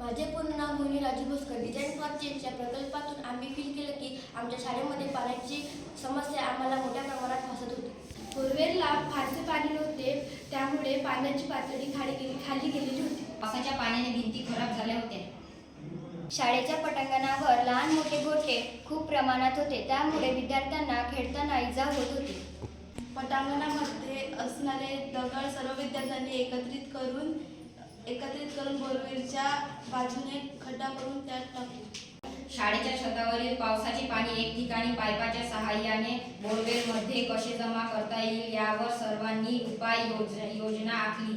माझे पूर्ण नाव मोहिनी Raju Bhoskar. Design for चेंजच्या प्रकल्पातून आम्ही फील केलं की आमच्या शाळेमध्ये पाण्याची समस्या आम्हाला मोठ्या प्रमाणात भासत होती. बोरवेलला फारसे पाणी नव्हते, त्यामुळे पाण्याची पातळी खाली गेलेली होती. पावसाच्या पाण्याने भिंती खराब झाल्या होत्या. शाळेच्या पटांगणावर लहान मोठे गोठे खूप प्रमाणात होते, त्यामुळे विद्यार्थ्यांना खेळताना इजा होत होती. पटांगणामध्ये असणारे दगड सर्व विद्यार्थ्यांनी एकत्रित करून बोरवेलच्या बाजूने खड्डा करून त्यात टाकले. शाळेच्या छतावरील पावसाचे पाणी एक ठिकाणी पाईपाच्या सहाय्याने बोरवेलमध्ये कसे जमा करता येईल यावर सर्वांनी योजना आखली.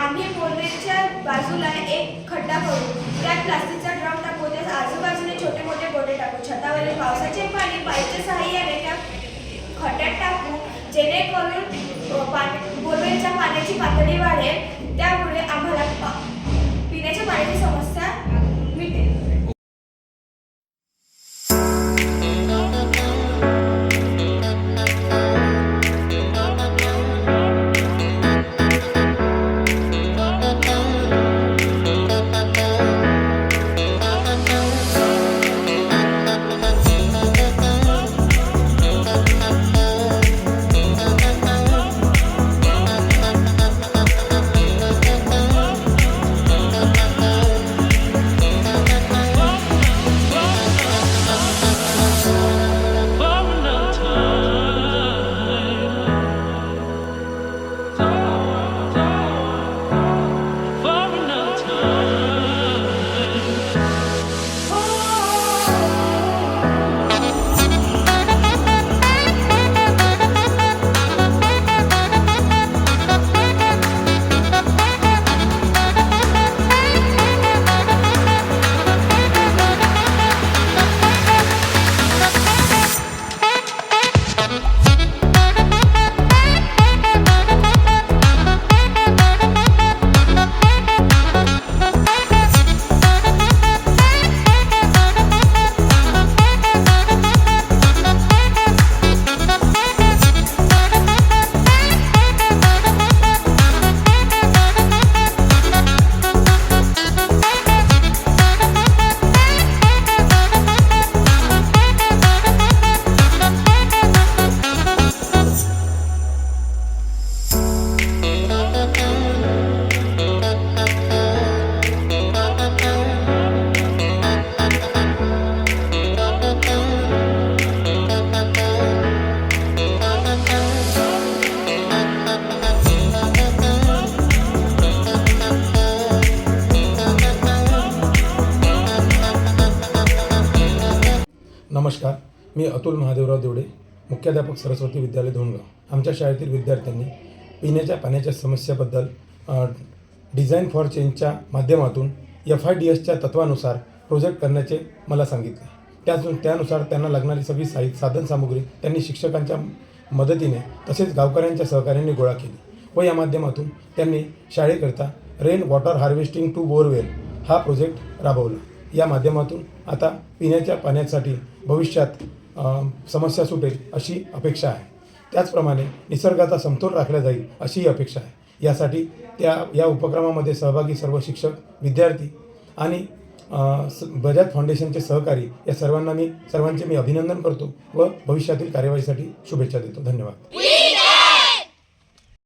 आम्ही बोरवेलच्या बाजूला एक खड्डा करू, त्यात प्लास्टिकचा ड्रम टाकू, त्यात आजूबाजूने छोटे मोठे गोटे टाकू. छतावरील पावसाचे पाणी पाईपच्या सहाय्याने त्या खड्ड्यात टाकू, जेणेकरून बोरवेलच्या पाण्याची पातळी वाढेल. त्यामुळे आम्हाला पिण्याच्या पाण्याची समस्या मिळेल. नमस्कार, मी अतुल महादेवराव देवडे, मुख्याध्यापक सरस्वती विद्यालय धोंडगाव. आमच्या शाळेतील विद्यार्थ्यांनी पिण्याच्या पाण्याच्या समस्येबद्दल डिझाईन फॉर चेंजच्या माध्यमातून FIDSच्या तत्वानुसार प्रोजेक्ट करण्याचे मला सांगितले. त्यानुसार त्यांना लागणारी सगळी साधनसामुग्री त्यांनी शिक्षकांच्या मदतीने तसेच गावकऱ्यांच्या सहकार्याने गोळा केली व या माध्यमातून त्यांनी शाळेकरता rain water harvesting to borewell हा प्रोजेक्ट राबवला. या माध्यमातून आता पिण्याच्या पाण्यासाठी भविष्यात समस्या सुटेल अशी अपेक्षा आहे. त्याचप्रमाणे निसर्गाचा समतोल राखला जाईल अशीही अपेक्षा आहे. यासाठी या उपक्रमामध्ये सहभागी सर्व शिक्षक, विद्यार्थी आणि बजाज फाउंडेशनचे सहकारी या सर्वांचे मी अभिनंदन करतो व भविष्यातील कार्यवाहीसाठी शुभेच्छा देतो. धन्यवाद.